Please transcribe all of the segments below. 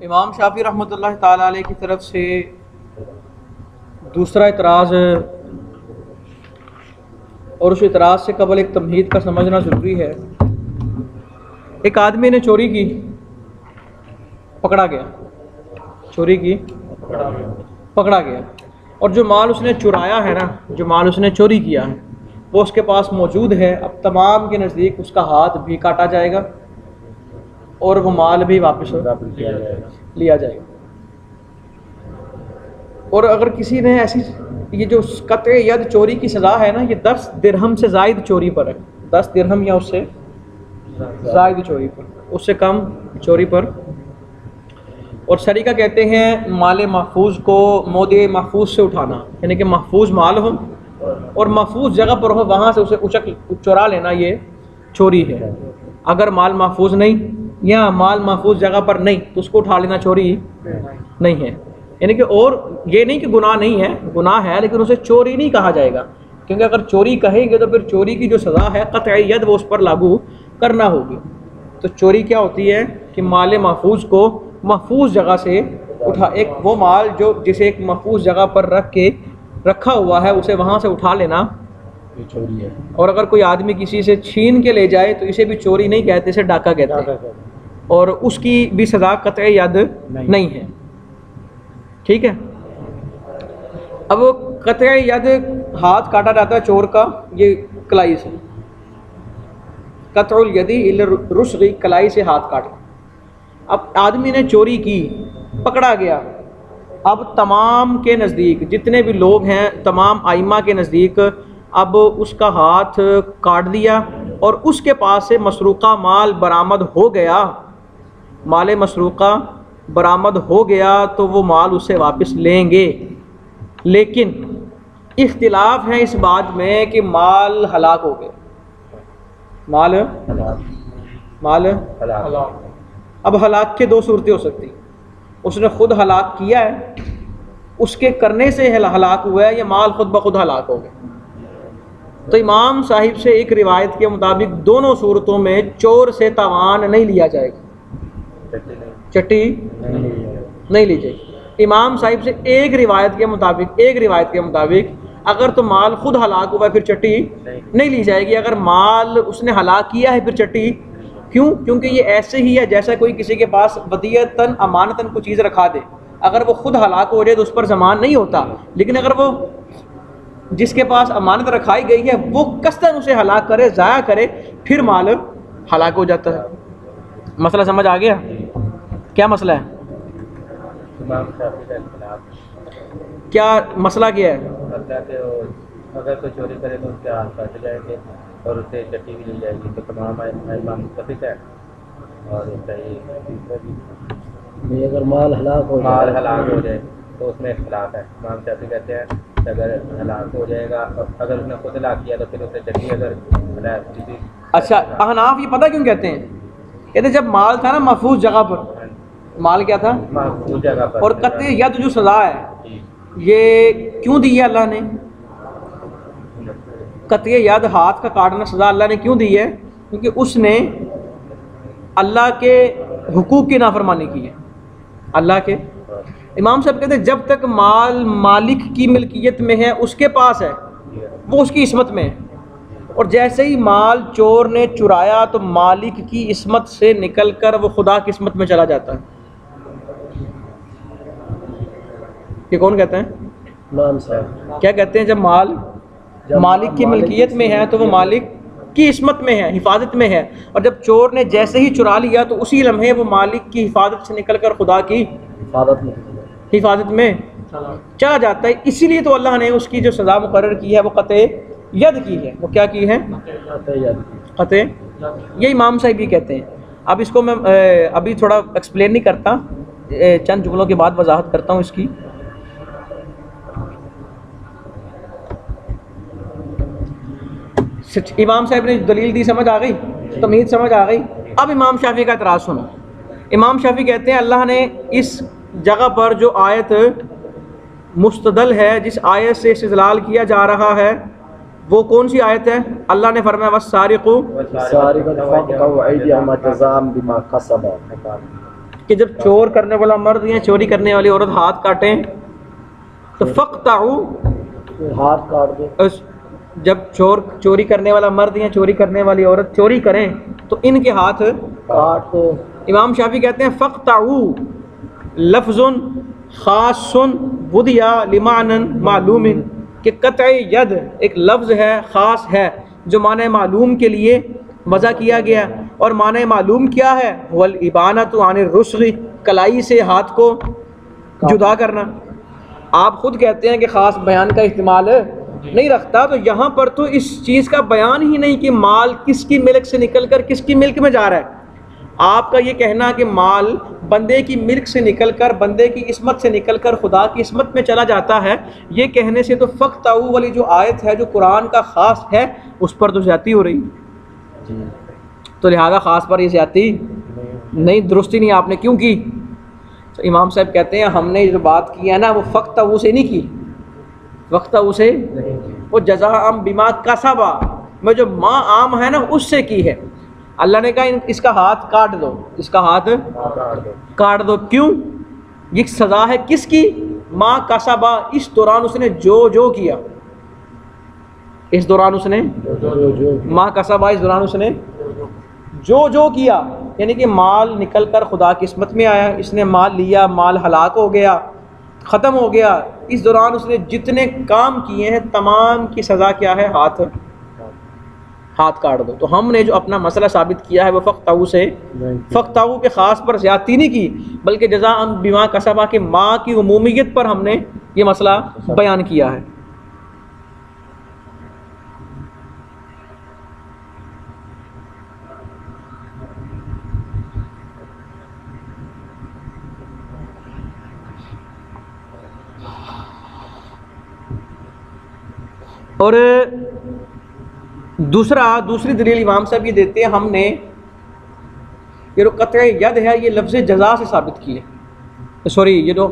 इमाम शाफी रहमतुल्लाह ताला अलैह की तरफ से दूसरा इतराज़, और उस इतराज़ से कबल एक तमहीद का समझना ज़रूरी है। एक आदमी ने चोरी की, पकड़ा गया, चोरी की पकड़ा गया, और जो माल उसने चुराया है ना, जो माल उसने चोरी किया है वो उसके पास मौजूद है। अब तमाम के नज़दीक उसका हाथ भी काटा जाएगा और वो माल भी वापस लिया जाएगा। और अगर किसी ने ऐसी, ये जो कत्ए यद चोरी की सज़ा है ना, ये 10 दिरहम से ज़ायद चोरी पर है। 10 दिरहम या उससे ज़ायद चोरी पर, उससे कम चोरी पर। और शरीका कहते हैं माल महफूज को मोदे महफूज से उठाना, यानी कि महफूज माल हो और महफूज जगह पर हो, वहाँ से उसे चुरा लेना, ये चोरी है। अगर माल महफूज नहीं या माल महफूज जगह पर नहीं तो उसको उठा लेना चोरी नहीं है। यानी कि, और ये नहीं कि गुनाह नहीं है, गुनाह है, लेकिन उसे चोरी नहीं कहा जाएगा, क्योंकि अगर चोरी कहेंगे तो फिर चोरी की जो सज़ा है क़त्अ यद वो उस पर लागू करना होगी। तो चोरी क्या होती है कि माल महफूज को महफूज जगह से उठा, एक वो माल जो जिसे एक महफूज जगह पर रखा हुआ है उसे वहाँ से उठा लेना, ये चोरी है। और अगर कोई आदमी किसी से छीन के ले जाए तो इसे भी चोरी नहीं कहते, इसे डाका कहते हैं, और उसकी भी सज़ा क़त्अ यद नहीं है। ठीक है। अब क़त्अ यद हाथ काटा जाता है चोर का, ये कलाई से, क़त्उल यदी इला रुश्गी, कलाई से हाथ काटा। अब आदमी ने चोरी की, पकड़ा गया। अब तमाम के नज़दीक जितने भी लोग हैं, तमाम आइमा के नज़दीक अब उसका हाथ काट दिया और उसके पास से मसरूक़ा माल बरामद हो गया, माल मसरूक़ा बरामद हो गया तो वो माल उससे वापस लेंगे। लेकिन इख्तिलाफ है इस बात में कि माल हलाक हो गया, माल हलाक। अब हलाक के दो सूरतें हो सकती, उसने खुद हलाक किया है, उसके करने से हलाक हुआ है, या माल खुद ब खुद हलाक हो गया। तो इमाम साहिब से एक रिवायत के मुताबिक दोनों सूरतों में चोर से तावान नहीं लिया जाएगा, चट्टी नहीं ली जाएगी। इमाम साहिब से एक रिवायत के मुताबिक अगर तो माल खुद हलाक हुआ है फिर चट्टी नहीं ली जाएगी। अगर माल उसने हलाक किया है फिर चट्टी क्यों? क्योंकि ये ऐसे ही है जैसा कोई किसी के पास वदियतन अमानतन कोई चीज़ रखा दे, अगर वो खुद हलाक हो जाए तो उस पर ज़मान नहीं होता, लेकिन अगर वो जिसके पास अमानत रखाई गई है वो कस्तन उसे हलाक करे, ज़ाया करे, फिर माल हलाक हो जाता है। मसला समझ आ गया? क्या मसला है? क्या मसला क्या है? अगर कोई चोरी करे तो उसके हाथ काटे जाएंगे और उससे चट्टी भी ली जाएगी, तो तमाम इमाम मुत्तफिक है। और अगर माल हलाक हो जाए तो उसमें इख्तिलाफ है। इमाम शाफी कहते हैं कि अगर हलाक हो जाएगा, अगर उसने खुद हलाक किया तो फिर उससे चट्टी अगर किसी। अच्छा, अहनाफ ये पता क्यों कहते हैं? कहते जब माल था ना महफूज जगह पर, माल क्या था? महफूज जगह पर, और क़त्अ यद जो सज़ा है ये क्यों दी है अल्लाह ने? क़त्अ यद हाथ का काटना सज़ा अल्लाह ने क्यों दी है? क्योंकि उसने अल्लाह के हुकूक की नाफरमानी की है, अल्लाह के। इमाम साहब कहते हैं जब तक माल मालिक की मिल्कियत में है, उसके पास है, वो उसकी इस्मत में है, और जैसे ही माल चोर ने चुराया तो मालिक की इस्मत से निकलकर वो खुदा की इस्मत में चला जाता है। ये कौन कहते हैं? इमाम साहब। क्या कहते हैं? जब माल मालिक की मिल्कियत में है तो वो मालिक की इस्मत में है, हिफाजत में है, और जब चोर ने जैसे ही चुरा लिया तो उसी लम्हे वो मालिक की हिफाजत से निकलकर खुदा की हिफाजत में चला जाता है। इसीलिए तो अल्लाह ने उसकी जो सज़ा मुकर्रर की है वो क़त्अ यद की है। वो क्या की है? क़त्अ। ये इमाम साहब भी कहते हैं। अब इसको मैं अभी थोड़ा एक्सप्लेन नहीं करता, चंद जुमलों के बाद वजाहत करता हूँ इसकी। इमाम साहब ने दलील दी, समझ आ गई, तमीज़ समझ आ गई। अब इमाम शाफी का एतराज़ सुनो। इमाम शाफी कहते हैं अल्लाह ने इस जगह पर जो आयत मुस्तदल है, जिस आयत से इस्तिदलाल किया जा रहा है, वो कौन सी आयत है? अल्लाह ने फरमाया वस्सारिक़ु कि जब चोर करने वाला मर्द या चोरी करने वाली औरत हाथ काटें तो फ़क़्तऊ, हाथ काट दो। जब चोरी करने वाला मर्द या चोरी करने वाली औरत चोरी करें तो इनके हाथ काट दो। इमाम शाफी कहते हैं फ़क़्तऊ लफ्ज़ुन ख़ासुन वुदिया लिमानन मालूमिन, कि क़त्अ यद एक लफ्ज़ है ख़ास है जो माने मालूम के लिए वज़ा किया गया, और माने मालूम क्या है, वल इबानतु अनिर रुस्ग़ी, कलाई से हाथ को जुदा करना। आप ख़ुद कहते हैं कि ख़ास बयान का इस्तेमाल नहीं रखता, तो यहाँ पर तो इस चीज़ का बयान ही नहीं कि माल किसकी मिल्क से निकल कर किसकी मिल्क में जा रहा है। आपका ये कहना कि माल बंदे की मिल्क से निकलकर बंदे की इस्मत से निकलकर खुदा की इस्मत में चला जाता है, ये कहने से तो फ़क़्तऊ वाली जो आयत है जो कुरान का ख़ास है उस पर तो ज़्यादती हो रही, तो लिहाजा ख़ास पर ये ज़्यादती नहीं, दुरुस्ती नहीं आपने क्यों की। तो इमाम साहब कहते हैं हमने जो बात की है ना वो फ़क़्तऊ से नहीं की, फ़क़्तऊ से वो जज़ाअम बिमा कसबा में जो माँ आम है ना उससे की है। अल्लाह ने कहा इसका हाथ काट दो, इसका हाथ काट दो, क्यों? ये सज़ा है किसकी? माँ कसबा, इस दौरान उसने जो किया, इस दौरान उसने माँ कसबा, इस दौरान उसने जो किया, यानी कि माल निकल कर खुदा की किस्मत में आया, इसने माल लिया, माल हलाक हो गया, ख़त्म हो गया, इस दौरान उसने जितने काम किए हैं तमाम की सज़ा क्या है? हाथ काट दो। तो हमने जो अपना मसला साबित किया है वो फ़क़्तऊ से, फ़क़्तऊ के ख़ास पर ज़्यादती नहीं की, बल्कि जज़ाअन बिमा कसबा के माँ की उमूमियत पर हमने ये मसला बयान किया है। और दूसरी दलील इमाम साहब ये देते हैं, हमने ये जो क़त्अ यद है ये लफ्ज़ जज़ा से साबित किए, सॉरी ये जो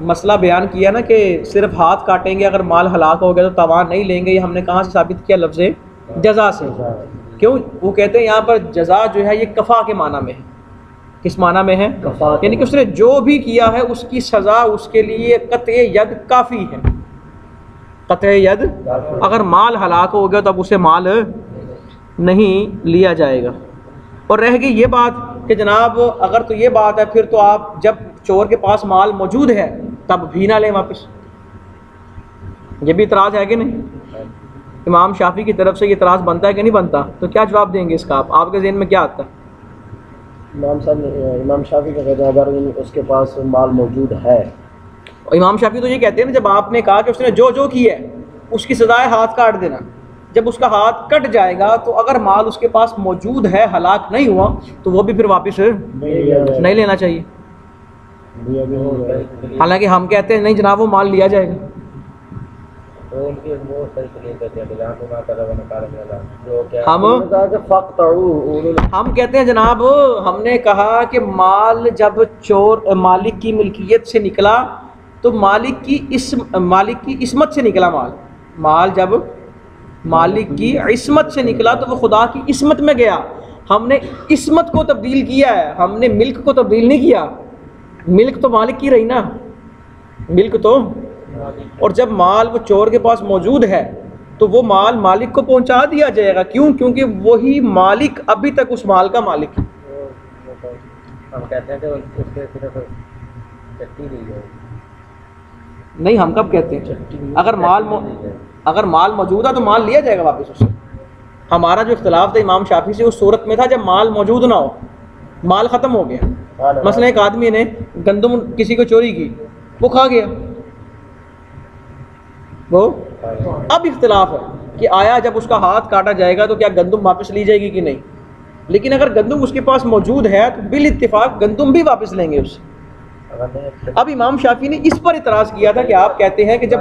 मसला बयान किया ना कि सिर्फ हाथ काटेंगे अगर माल हलाक हो गया तो तवान नहीं लेंगे, ये हमने कहाँ से साबित किया? लफ्ज़ जज़ा से। क्यों? वो कहते हैं यहाँ पर जज़ा जो है ये कफ़ा के माना में है। किस माना में है? यानी कि उसने जो भी किया है उसकी सज़ा उसके लिए क़त्अ यद काफ़ी है। क़त्अ यद, अगर माल हलाक हो गया तो अब उसे माल नहीं लिया जाएगा। और रह गई ये बात कि जनाब अगर तो ये बात है फिर तो आप जब चोर के पास माल मौजूद है तब भी ना लें वापस, ये भी इतराज़ है कि नहीं? इमाम शाफी की तरफ से ये इतराज़ बनता है कि नहीं बनता? तो क्या जवाब देंगे इसका आप? आपके ज़हन में क्या आता है? इमाम शाफी का कहना है अगर उसके पास माल मौजूद है, इमाम शाफी तो ये कहते हैं ना जब आपने कहा कि उसने जो किया है उसकी सज़ाए हाथ काट देना, जब उसका हाथ कट जाएगा तो अगर माल उसके पास मौजूद है हलाक नहीं हुआ तो वो भी फिर वापस नहीं लेना चाहिए। हालांकि हम कहते हैं नहीं जनाब वो माल लिया जाएगा। तो उनकी वो सही तरीके कहते हैं हम कहते हैं जनाब हमने कहा कि माल जब चोर मालिक की मिल्कियत से निकला तो मालिक की इस्मत से निकला, माल जब मालिक की इस्मत से निकला तो वो खुदा की इस्मत में गया। हमने इस्मत को तब्दील किया है, हमने मिल्क को तब्दील नहीं किया। मिल्क तो मालिक की रही ना, मिल्क तो। और जब माल वो चोर के पास मौजूद है तो वो माल मालिक को पहुंचा दिया जाएगा। क्यों? क्योंकि वही मालिक अभी तक उस माल का मालिक है। हम कहते हैं कि उसके सिर्फ चट्टी दी है। नहीं, हम कब कहते हैं अगर माल मौजूद है तो माल लिया जाएगा वापस उससे। हमारा जो इख्तलाफ था इमाम शाफी से उस सूरत में था जब माल मौजूद ना हो, माल ख़त्म हो गया। मसलन एक आदमी ने गंदम किसी को चोरी की, वो खा गया, वो अब इख्तलाफ है कि आया जब उसका हाथ काटा जाएगा तो क्या गंदम वापस ली जाएगी कि नहीं। लेकिन अगर गंदम उसके पास मौजूद है तो बिल इत्तिफाक गंदम भी वापस लेंगे उससे। अब इमाम शाफी ने इस पर इतराज़ किया था कि आप कहते हैं कि जब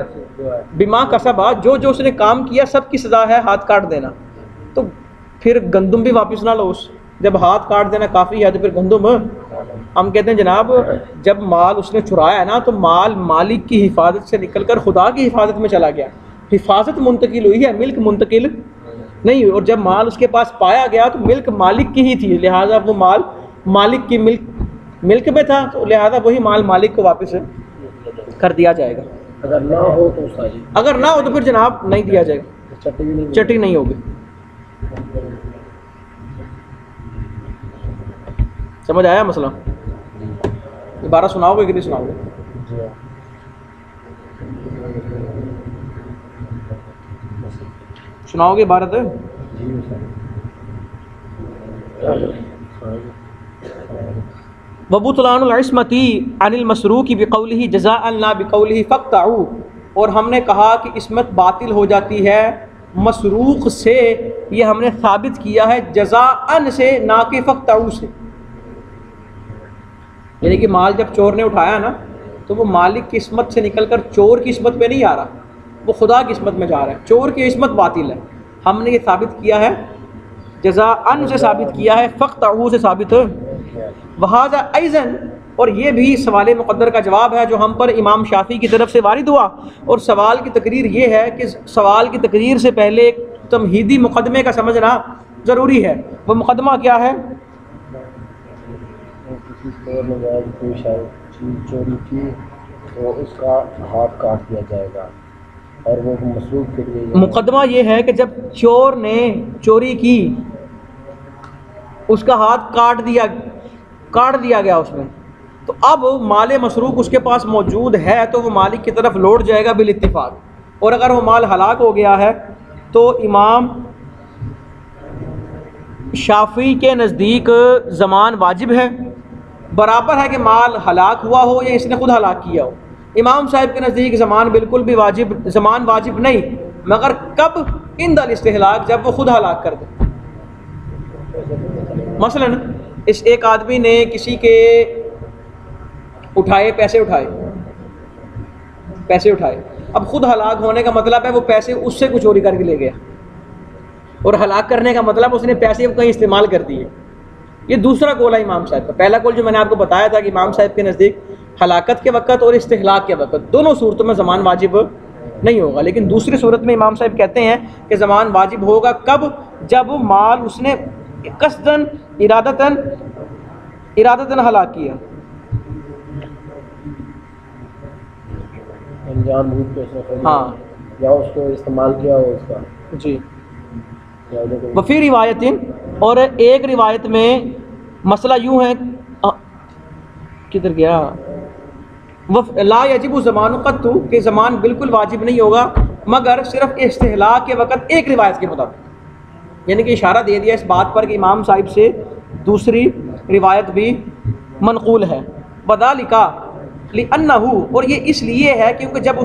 बिमा कसबा जो उसने काम किया सब की सज़ा है हाथ काट देना, तो फिर गंदम भी वापस ना लो उस, जब हाथ काट देना काफ़ी है तो फिर गंदम। हम कहते हैं जनाब जब माल उसने चुराया है ना तो माल मालिक की हिफाजत से निकल कर खुदा की हिफाजत में चला गया। हिफाजत मुंतकिल हुई है, मिल्क मुंतकिल नहीं हुई। और जब माल उसके पास पाया गया तो मिल्क मालिक की ही थी, लिहाजा वो माल मालिक की मिल्क मिल्क में था तो लिहाजा वही माल मालिक को वापस कर दिया जाएगा। अगर ना हो तो सारी अगर ना हो तो फिर जनाब नहीं दिया जाएगा, चट्टी भी नहीं चटी नहीं होगी। समझ आया मसला? दोबारा सुनाओगे कि नहीं सुनाओगे? जी हाँ। सुनाओगे इबारत? जी वबुतलानुल इस्मती अनिल मसरूकी बिकौलिही जज़ाअन ला बिकौलिही फ़क़्तऊ, और हमने कहा कि इसमत बातिल हो जाती है मसरूक़ से, ये हमने साबित किया है जज़ाअन से, ना कि फ़क़्तऊ से। यानी कि माल जब चोर ने उठाया ना तो वो मालिक की किस्मत से निकलकर चोर की किस्मत में नहीं आ रहा, वो खुदा की किस्मत में जा रहा है। चोर की किस्मत बातिल है। हमने ये साबित किया है जज़ाअन से साबित किया है, फ़क़्तऊ से साबित है। वहाज़ा अइज़न, और ये भी सवाल मुक़द्दर का जवाब है जो हम पर इमाम शाफ़ी की तरफ से वारिद हुआ। और सवाल की तकरीर ये है कि सवाल की तकरीर से पहले एक तमहीदी मुक़दमे का समझना ज़रूरी है। वो मुक़दमा क्या है? किसी चोर ने जाकर कोई शायद चीज़ चोरी की तो उसका हाथ काट दिया जाएगा और वो मसरूफ़ के लिए। मुक़दमा ये है कि जब चोर ने चोरी की उसका हाथ काट दिया गया उसमें, तो अब माल मसरूक़ उसके पास मौजूद है तो वो मालिक की तरफ लौट जाएगा बिल इत्तिफ़ाक़। और अगर वो माल हलाक हो गया है तो इमाम शाफ़ी के नज़दीक ज़मान वाजिब है, बराबर है कि माल हलाक हुआ हो या इसने खुद हलाक किया हो। इमाम साहब के नज़दीक ज़मान बिल्कुल भी ज़मान वाजिब नहीं, मगर कब? इंदल इस्तिहलाक, जब वो खुद हलाक कर दे। मसलन इस एक आदमी ने किसी के पैसे उठाए, अब खुद हलाक होने का मतलब है वो पैसे उससे कुछ चोरी करके ले गया, और हलाक करने का मतलब उसने पैसे कहीं इस्तेमाल कर दिए। ये दूसरा कौल है इमाम साहब का। पहला कौल जो मैंने आपको बताया था कि इमाम साहब के नज़दीक हलाकत के वक़्त और इस्तिहलाक के वक़्त दोनों सूरतों में ज़मान वाजिब नहीं होगा, लेकिन दूसरी सूरत में इमाम साहब कहते हैं कि ज़मान वाजिब होगा कब? जब माल उसने कसदन इरादतन हलाक किया, जानबूझ के उसने हाँ, या उसको इस्तेमाल किया हो उसका। जी। वफ़ी रिवायतिन, और एक रिवायत में मसला यूँ है, किधर गया? ला यजिबु ज़मानु क़त्तु, कि ज़मान बिल्कुल वाजिब नहीं होगा मगर सिर्फ इस्तिहलाक के वक़्त, एक रिवायत के मुताबिक। यानी कि इशारा दे दिया इस बात पर कि इमाम साहिब से दूसरी रिवायत भी मनक़ूल है। वदालिका लिअन्नहु, और ये इसलिए है क्योंकि जब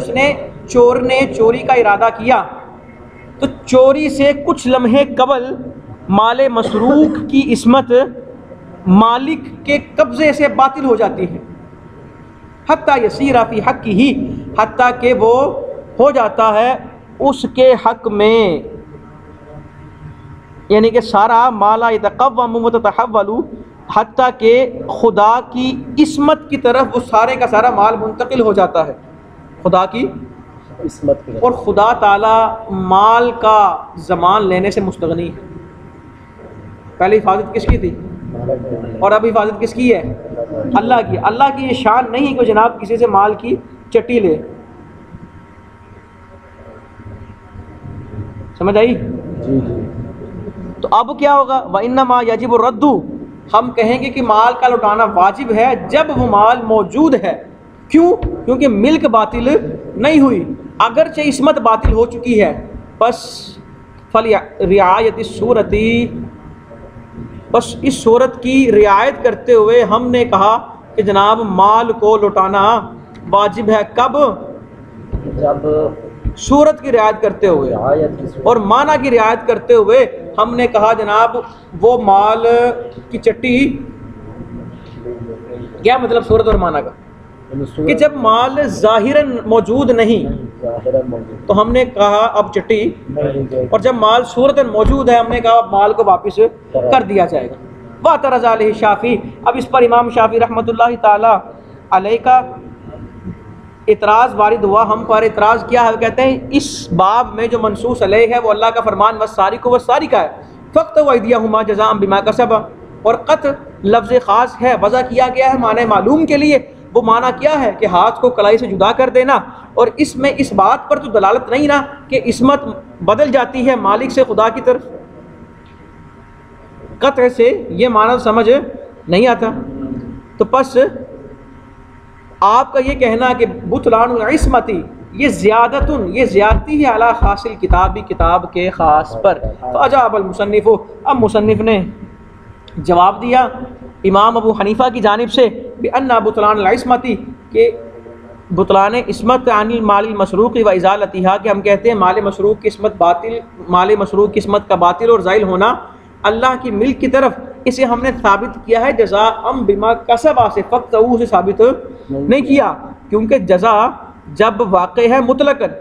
चोर ने चोरी का इरादा किया तो चोरी से कुछ लम्हे कबल माले मसरूक़ की इस्मत मालिक के कब्ज़े से बातिल हो जाती है। हत्ता यसीरा फी हक़्क़िही, हत्ता कि वो हो जाता है उसके हक़ में, यानी कि सारा माला यतक़व्वमु व ततहव्वलु, हत्ता कि खुदा की इस्मत की तरफ वो सारे का सारा माल मुंतकिल हो जाता है खुदा की इस्मत की। और खुदा ताला माल का ज़मान लेने से मुस्तगनी है। पहले हिफाजत किसकी थी और अब हिफाजत किसकी है? अल्लाह की। अल्लाह की ये शान नहीं कि जनाब किसी से माल की चट्टी ले। समझ आई? जी जी। तो अब क्या होगा? व इन्नमा यजिबु रद्दु, हम कहेंगे कि माल का लौटाना वाजिब है जब वो माल मौजूद है। क्यों? क्योंकि मिल्क बातिल नहीं हुई, अगरचे इस्मत बातिल हो चुकी है। बस फल रियायत सूरती, बस इस सूरत की रियायत करते हुए हमने कहा कि जनाब माल को लौटाना वाजिब है। कब? जब सूरत की रियायत करते हुए और माना की रियायत करते हुए हमने कहा जनाब वो माल की चट्टी, क्या मतलब सूरत और माना का? कि जब माल ज़ाहिरन मौजूद नहीं तो हमने कहा अब चट्टी, और जब माल सूरतन मौजूद है हमने कहा माल को वापस कर दिया जाएगा। वाह तरज़ा अलैहि शाफ़ी, अब इस पर इमाम शाफ़ी रहमतुल्लाहि ताला अलैह का इतराज़ वारिद हुआ। हम पर इतराज़ क्या है? कहते हैं इस बाब में जो मनसूस अलैह है वो अल्लाह का फरमान वस्सारिक़ु वस्सारिक़ा है, फ़क़्तउ अयदियहुमा जज़ाअन बिमा कसबा, और क़त लफ्ज़ ख़ास है, वज़ा किया गया है माने मालूम के लिए। वो माना क्या है कि हाथ को कलाई से जुदा कर देना, और इसमें इस बात पर तो दलालत नहीं ना कि इसमत बदल जाती है मालिक से खुदा की तरफ। क़त से ये माना समझ नहीं आता। तो बस आपका ये कहना कि बुतलानुल इस्मती ये ज़्यादतुन, ये ज़्यादती है अला हासिल किताबी, किताब के ख़ास पर। तो अजाबल मुसन्निफ़, अब मुसन्निफ़ ने जवाब दिया इमाम अबू हनीफ़ा की जानिब से अन्ना बुतलानुल इस्मती के बुतलान इसमत अनिल मालिल मसरूक़ व इज़ालतिहा, कि हम कहते हैं माल मसरूक़ की इसमत बातिल, माल मसरूक़ की इसमत का बातिल और ज़ाइल होना अल्लाह की मिल्क की तरफ, इसे हमने साबित किया है जज़ा अम बिमा कसबा से, फ़क्त से साबित नहीं किया, क्योंकि जज़ा जब वाक़ है मुतलकन,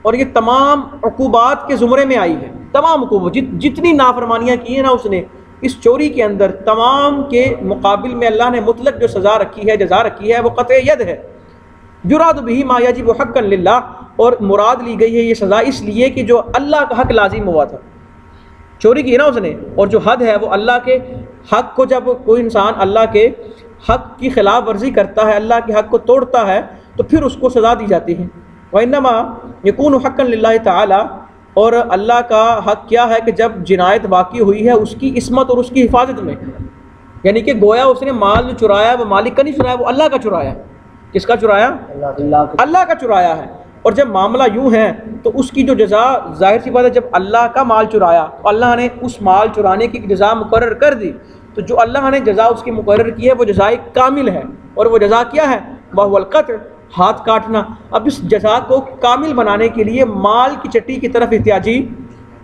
और ये तमाम उक़ूबात के ज़ुमरे में आई है। तमाम उक़ूबत जितनी नाफरमानियाँ की हैं ना उसने इस चोरी के अंदर, तमाम के मुकाबिल में अल्लाह ने मुतलक जो सज़ा रखी है, जज़ा रखी है, वो क़त्ए यद है। जुराद बिही मा यजिबु हक़्क़न लिल्लाह, और मुराद ली गई है ये सज़ा इसलिए कि जो अल्लाह का हक़ लाजिम हुआ था, चोरी की ना उसने, और जो हद है वो अल्लाह के हक़ को, जब कोई इंसान अल्लाह के हक़ की खिलाफ वर्जी करता है, अल्लाह के हक़ को तोड़ता है, तो फिर उसको सज़ा दी जाती है। व इन्नमा यकूनु हक़्क़न लिल्लाहि तआला, और अल्लाह का हक़ क्या है कि जब जिनायत वाक़ई हुई है उसकी इस्मत और उसकी हिफाजत में, यानी कि गोया उसने माल जो चुराया वो मालिक का नहीं चुराया, वो अल्लाह का चुराया। किसका चुराया? अल्लाह का चुराया है। और जब मामला यूँ है तो उसकी जो जज़ा, ज़ाहिर सी बात है, जब अल्लाह का माल चुराया तो अल्लाह ने उस माल चुराने की जज़ा मुकर्रर कर दी, तो जो अल्लाह ने जज़ा उसकी मुकर्रर की है वो जज़ाए कामिल है, और वो जज़ा क्या है? वहुवल क़त्ल, हाथ काटना। अब इस जज़ा को कामिल बनाने के लिए माल की चट्टी की तरफ एहतियाजी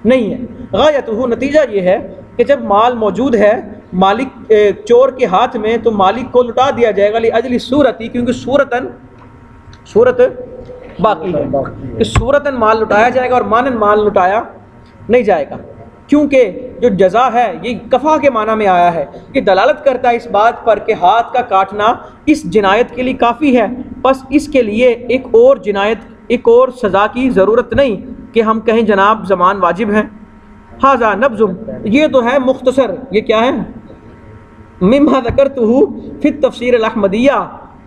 नहीं है। गायतुहु, नतीजा ये है कि जब माल मौजूद है मालिक चोर के हाथ में, तो मालिक को लुटा दिया जाएगा लिअजली सूरती, क्योंकि सूरत बाकी है कि सूरतन माल लुटाया जाएगा और मानन माल लुटाया नहीं जाएगा, क्योंकि जो जज़ा है ये कफ़ा के माना में आया है, कि दलालत करता है इस बात पर कि हाथ का काटना इस जिनायत के लिए काफ़ी है, बस इसके लिए एक और जिनायत, एक और सज़ा की ज़रूरत नहीं कि हम कहें जनाब ज़मान वाजिब है। हाज़ा नब्ज़ुम, ये तो है मुख्तसर, ये क्या है? मिम्मा ज़करतुहु फ़ी तफ़सीर अल-अहमदिया,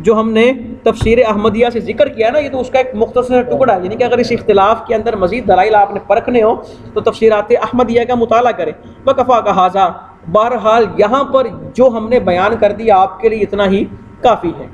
जो हमने तफसीर अहमदिया से जिक्र किया ना, ये तो उसका एक मुख्तसर टुकड़ा है। यानी कि अगर इस इख्तिलाफ के अंदर मज़ीद दलाइल आपने परखने हो तो तफसीरात अहमदिया का मुताला करें। वकफ़ा का हाज़ा, बहरहाल यहाँ पर जो हमने बयान कर दिया आपके लिए इतना ही काफ़ी है।